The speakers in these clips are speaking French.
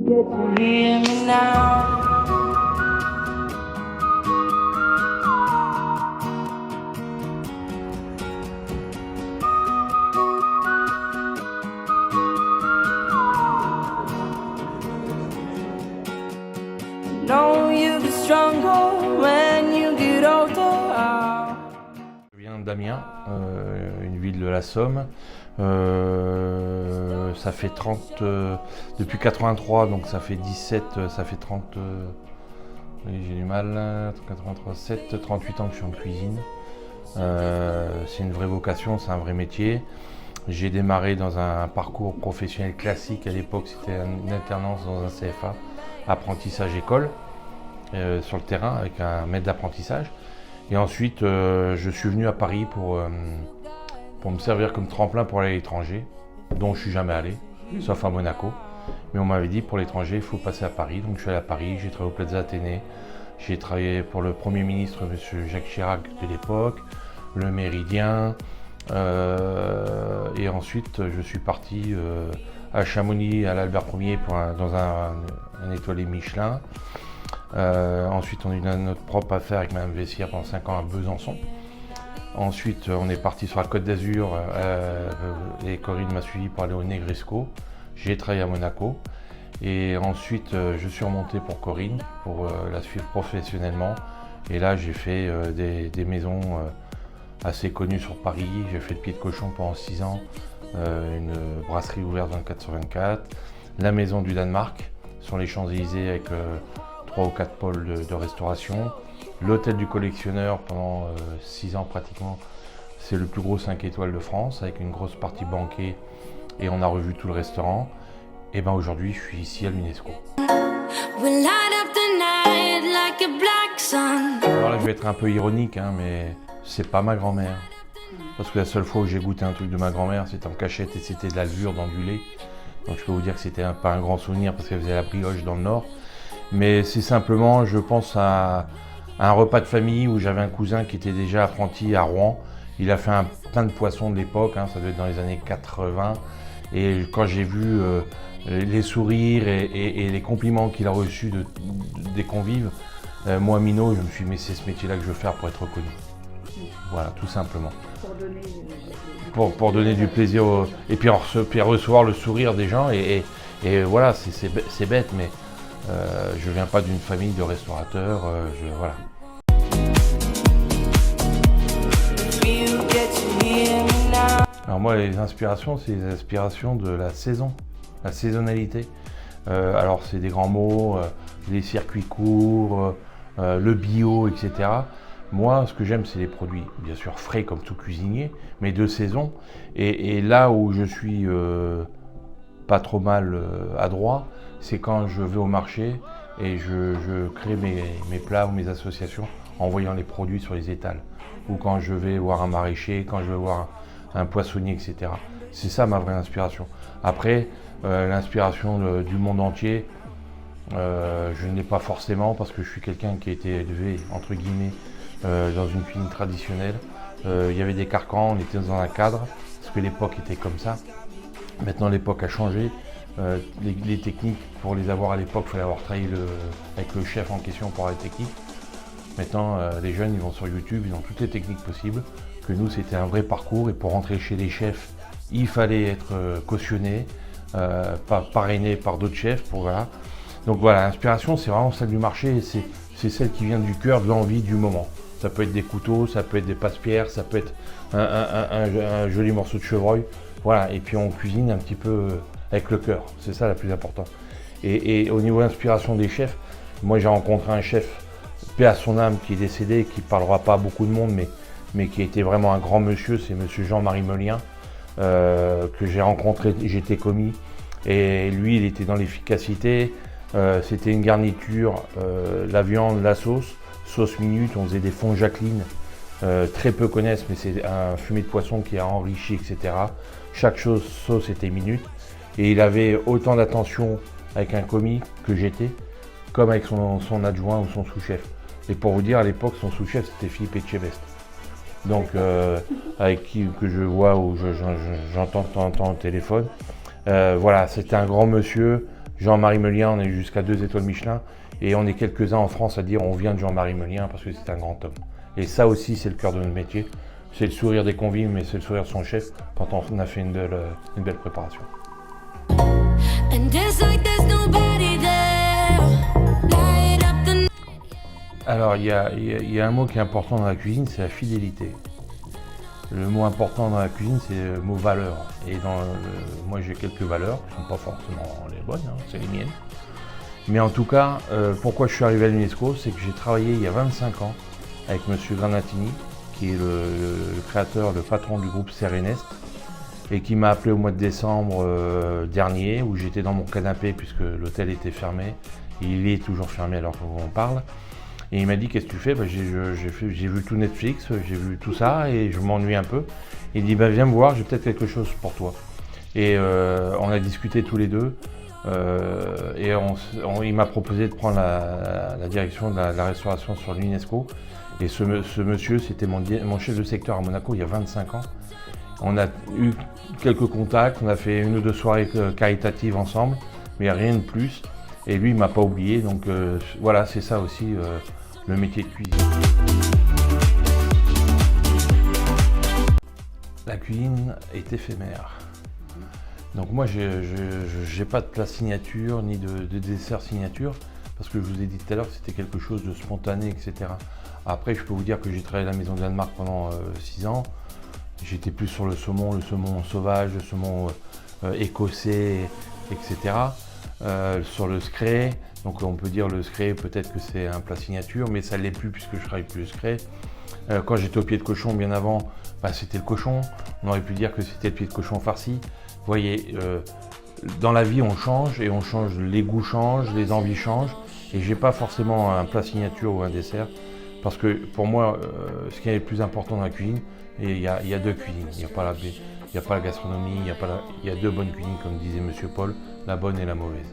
Get to hear me now. Know you get stronger when you get older. Je viens d'Amiens, une ville de la Somme. Ça fait 30, depuis 83, donc ça fait 17, ça fait 30, oui, j'ai du mal, 83, 7, 38 ans que je suis en cuisine. C'est une vraie vocation, c'est un vrai métier. J'ai démarré dans un parcours professionnel classique à l'époque, c'était une alternance dans un CFA, apprentissage école, sur le terrain avec un maître d'apprentissage. Et ensuite, je suis venu à Paris pour me servir comme tremplin pour aller à l'étranger, dont je suis jamais allé, sauf à Monaco. Mais on m'avait dit pour l'étranger, il faut passer à Paris. Donc je suis allé à Paris, j'ai travaillé au Plaza Athénée, j'ai travaillé pour le Premier ministre, M. Jacques Chirac de l'époque, le Méridien. Et ensuite, je suis parti à Chamonix, à l'Albert Ier, dans un étoilé Michelin. Ensuite, on a eu notre propre affaire avec Mme Vessière pendant 5 ans à Besançon. Ensuite, on est parti sur la Côte d'Azur et Corinne m'a suivi pour aller au Negresco. J'ai travaillé à Monaco. Et ensuite, je suis remonté pour Corinne, pour la suivre professionnellement. Et là, j'ai fait des maisons assez connues sur Paris. J'ai fait le Pied de Cochon pendant 6 ans, une brasserie ouverte 24/24, la Maison du Danemark sur les Champs-Élysées avec 3 ou 4 pôles de restauration. L'hôtel du collectionneur pendant 6 ans pratiquement, c'est le plus gros 5 étoiles de France avec une grosse partie banquet et on a revu tout le restaurant. Et ben aujourd'hui je suis ici à l'UNESCO. Alors là je vais être un peu ironique hein, mais c'est pas ma grand-mère. Parce que la seule fois où j'ai goûté un truc de ma grand-mère c'était en cachette et c'était de la levure dans du lait. Donc je peux vous dire que c'était pas un grand souvenir parce qu'elle faisait la brioche dans le Nord. Mais c'est simplement, je pense à un repas de famille où j'avais un cousin qui était déjà apprenti à Rouen. Il a fait un plein de poissons de l'époque, hein, ça devait être dans les années 80. Et quand j'ai vu les sourires et les compliments qu'il a reçus des convives, moi, minot, je me suis dit, mais c'est ce métier-là que je veux faire pour être reconnu. Voilà, tout simplement. Pour donner du plaisir, et puis recevoir le sourire des gens. Et voilà, c'est bête, mais je viens pas d'une famille de restaurateurs, voilà. Alors moi, les inspirations, c'est les inspirations de la saison, la saisonnalité. Alors c'est des grands mots, les circuits courts, le bio, etc. Moi, ce que j'aime, c'est les produits, bien sûr frais comme tout cuisinier, mais de saison. Et là où je suis pas trop mal adroit, c'est quand je vais au marché et je crée mes plats ou mes associations en voyant les produits sur les étals. Ou quand je vais voir un maraîcher, quand je vais voir un poissonnier, etc. C'est ça ma vraie inspiration. Après, l'inspiration du monde entier, je ne l'ai pas forcément parce que je suis quelqu'un qui a été élevé, entre guillemets, dans une cuisine traditionnelle. Il y avait des carcans, on était dans un cadre, parce que l'époque était comme ça. Maintenant, l'époque a changé. Les techniques, pour les avoir à l'époque, il fallait avoir travaillé avec le chef en question pour avoir les techniques. Maintenant, les jeunes, ils vont sur YouTube, ils ont toutes les techniques possibles. Que nous, c'était un vrai parcours. Et pour rentrer chez les chefs, il fallait être cautionné, parrainé par d'autres chefs. Voilà. Donc voilà, l'inspiration, c'est vraiment celle du marché. C'est celle qui vient du cœur, de l'envie du moment. Ça peut être des couteaux, ça peut être des passe-pierres, ça peut être un joli morceau de chevreuil. Voilà, et puis on cuisine un petit peu avec le cœur, c'est ça la plus importante. Et au niveau inspiration des chefs, moi j'ai rencontré un chef, paix à son âme, qui est décédé, qui ne parlera pas à beaucoup de monde, mais qui a été vraiment un grand monsieur, c'est monsieur Jean-Marie Melien, que j'ai rencontré, j'étais commis, et lui il était dans l'efficacité, c'était une garniture, la viande, la sauce minute, on faisait des fonds Jacqueline, très peu connaissent, mais c'est un fumé de poisson qui a enrichi, etc. Chaque sauce était minute. Et il avait autant d'attention avec un commis que j'étais, comme avec son adjoint ou son sous-chef. Et pour vous dire, à l'époque, son sous-chef, c'était Philippe Etchebest. Donc, avec qui que je vois ou j'entends de temps en temps au téléphone. Voilà, c'était un grand monsieur, Jean-Marie Meulien, on est jusqu'à 2 étoiles Michelin. Et on est quelques-uns en France à dire on vient de Jean-Marie Meulien parce que c'est un grand homme. Et ça aussi, c'est le cœur de notre métier. C'est le sourire des convives, mais c'est le sourire de son chef quand on a fait une belle préparation. Alors, il y a un mot qui est important dans la cuisine, c'est la fidélité. Le mot important dans la cuisine, c'est le mot valeur. Et moi, j'ai quelques valeurs qui ne sont pas forcément les bonnes, hein, c'est les miennes. Mais en tout cas, pourquoi je suis arrivé à l'UNESCO, c'est que j'ai travaillé il y a 25 ans avec M. Granatini, qui est le créateur, le patron du groupe Serenest, et qui m'a appelé au mois de décembre dernier, où j'étais dans mon canapé puisque l'hôtel était fermé. Et il est toujours fermé alors qu'on parle. Et il m'a dit, qu'est-ce que tu fais? J'ai vu tout Netflix, j'ai vu tout ça et je m'ennuie un peu. Il dit, viens me voir, j'ai peut-être quelque chose pour toi. Et on a discuté tous les deux. Et il m'a proposé de prendre la direction de la restauration sur l'UNESCO. Et ce monsieur, c'était mon chef de secteur à Monaco il y a 25 ans. On a eu quelques contacts, on a fait 1 ou 2 soirées caritatives ensemble, mais rien de plus. Et lui, il ne m'a pas oublié, donc voilà, c'est ça aussi le métier de cuisine. La cuisine est éphémère. Donc moi, je n'ai pas de plat signature ni de dessert signature, parce que je vous ai dit tout à l'heure que c'était quelque chose de spontané, etc. Après, je peux vous dire que j'ai travaillé à la Maison de Danemark pendant 6 ans. J'étais plus sur le saumon sauvage, le saumon écossais, etc. Sur le scré, donc on peut dire le scré, peut-être que c'est un plat signature, mais ça ne l'est plus puisque je travaille plus le scré. Quand j'étais au pied de cochon bien avant, c'était le cochon. On aurait pu dire que c'était le pied de cochon farci. Vous voyez, dans la vie on change et on change, les goûts changent, les envies changent. Et j'ai pas forcément un plat signature ou un dessert. Parce que pour moi, ce qui est le plus important dans la cuisine, il y a 2 cuisines. Il n'y a pas la gastronomie, il y a 2 bonnes cuisines, comme disait Monsieur Paul, la bonne et la mauvaise.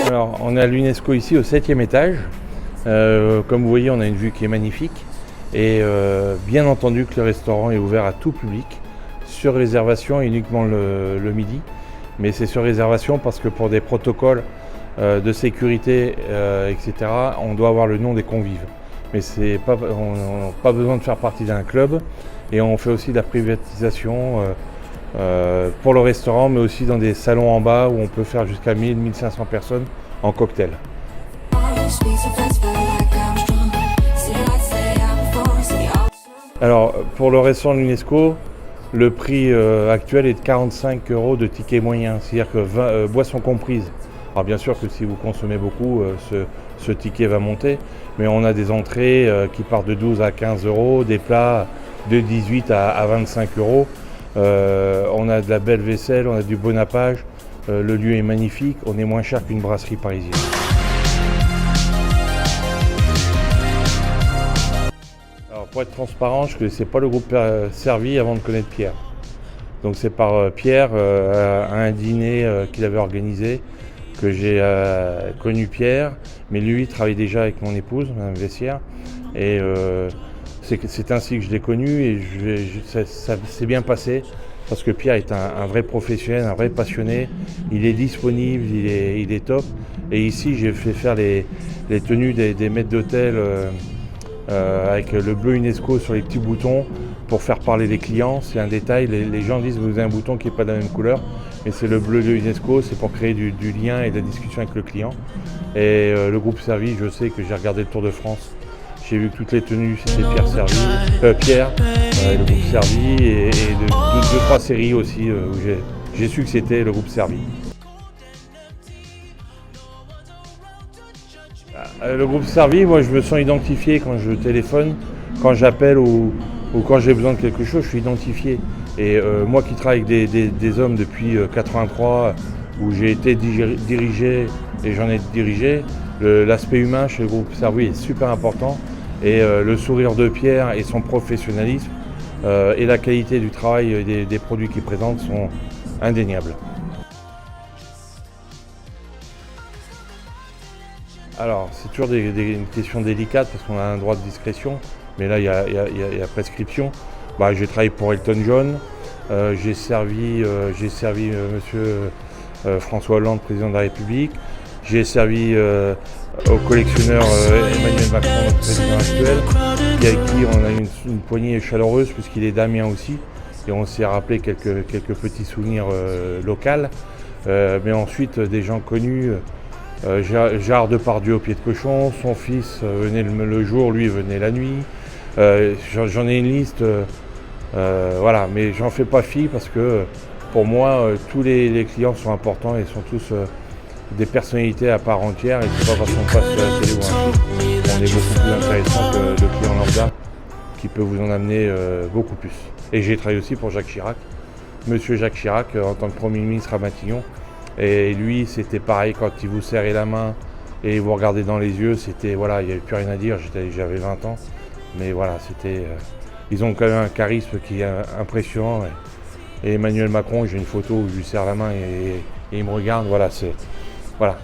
Alors, on est à l'UNESCO ici au 7e étage. Comme vous voyez, on a une vue qui est magnifique. Et bien entendu que le restaurant est ouvert à tout public, sur réservation uniquement le midi. Mais c'est sur réservation parce que pour des protocoles de sécurité, etc., on doit avoir le nom des convives. Mais on n'a pas besoin de faire partie d'un club. Et on fait aussi de la privatisation pour le restaurant, mais aussi dans des salons en bas où on peut faire jusqu'à 1000-1500 personnes en cocktail. Alors, pour le restaurant de l'UNESCO, le prix actuel est de 45 € de ticket moyen, c'est-à-dire que boissons comprises. Alors bien sûr que si vous consommez beaucoup, ce ticket va monter, mais on a des entrées qui partent de 12 à 15 €, des plats de 18 à 25 €. On a de la belle vaisselle, on a du bon nappage, le lieu est magnifique, on est moins cher qu'une brasserie parisienne. Alors pour être transparent, je ne connaissais pas le groupe Servi avant de connaître Pierre. Donc c'est par Pierre, à un dîner qu'il avait organisé, que j'ai connu Pierre, mais lui il travaille déjà avec mon épouse, Mme Vessière, et c'est ainsi que je l'ai connu et ça s'est bien passé parce que Pierre est un vrai professionnel, un vrai passionné, il est disponible, il est top. Et ici j'ai fait faire les tenues des maîtres d'hôtel avec le bleu UNESCO sur les petits boutons pour faire parler les clients. C'est un détail, les gens disent vous avez un bouton qui n'est pas de la même couleur, mais c'est le bleu de l'UNESCO, c'est pour créer du lien et de la discussion avec le client. Et le groupe Servi, je sais que j'ai regardé le Tour de France. J'ai vu que toutes les tenues c'était Pierre, le groupe Servi et 2-3 séries aussi où j'ai su que c'était le groupe Servi. Le groupe Servi, moi je me sens identifié quand je téléphone, quand j'appelle ou quand j'ai besoin de quelque chose, je suis identifié. Et moi qui travaille avec des hommes depuis 83, où j'ai été dirigé et j'en ai dirigé, l'aspect humain chez le groupe Servi est super important. Et le sourire de Pierre et son professionnalisme et la qualité du travail des produits qu'il présente sont indéniables. Alors c'est toujours une question délicate parce qu'on a un droit de discrétion, mais là il y a prescription. J'ai travaillé pour Elton John, J'ai servi monsieur François Hollande, président de la République. J'ai servi au collectionneur Emmanuel Macron, notre président actuel, avec qui on a une poignée chaleureuse puisqu'il est d'Amiens aussi. Et on s'est rappelé quelques petits souvenirs locaux. Mais ensuite, des gens connus, Gérard Depardieu au pied de cochon, son fils venait le jour, lui venait la nuit. J'en ai une liste, voilà, mais j'en fais pas fi parce que pour moi, tous les clients sont importants et sont tous des personnalités à part entière. Et c'est pas parce qu'on passe à la télé ou un film qu'on est beaucoup plus intéressant que le client lambda qui peut vous en amener beaucoup plus. Et j'ai travaillé aussi pour Jacques Chirac, monsieur Jacques Chirac en tant que Premier ministre à Matignon. Et lui, c'était pareil, quand il vous serrait la main et vous regardait dans les yeux, c'était, voilà, il n'y avait plus rien à dire, j'avais 20 ans. Mais voilà, c'était, ils ont quand même un charisme qui est impressionnant. Et Emmanuel Macron, j'ai une photo où je lui serre la main et il me regarde, voilà, voilà.